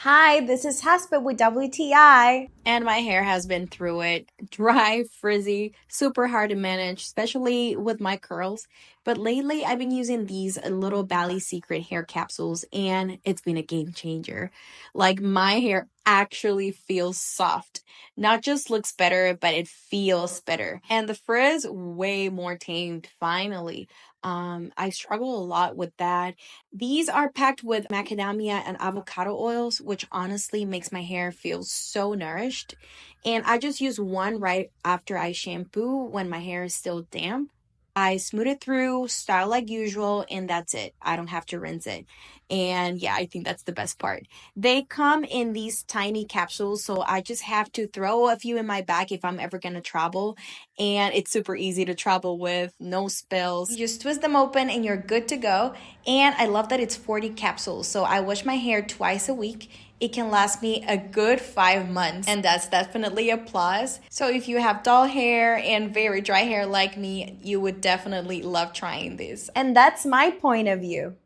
Hi, this is Haspa with WTI. And my hair has been through it. Dry, frizzy, super hard to manage, especially with my curls. But lately, I've been using these little Bali Secret hair capsules, and it's been a game changer. Like, my hair actually feels soft. Not just looks better, but it feels better. And the frizz, way more tamed, finally. I struggle a lot with that. These are packed with macadamia and avocado oils, which honestly makes my hair feel so nourished. And I just use one right after I shampoo when my hair is still damp. I smooth it through, style like usual, and that's it. I don't have to rinse it. And yeah, I think that's the best part. They come in these tiny capsules, so I just have to throw a few in my bag if I'm ever gonna travel. And it's super easy to travel with, no spills. You just twist them open and you're good to go. And I love that it's 40 capsules. So I wash my hair twice a week. It can last me a good 5 months, and that's definitely a plus. So if you have dull hair and very dry hair like me, you would definitely love trying this. And that's my point of view.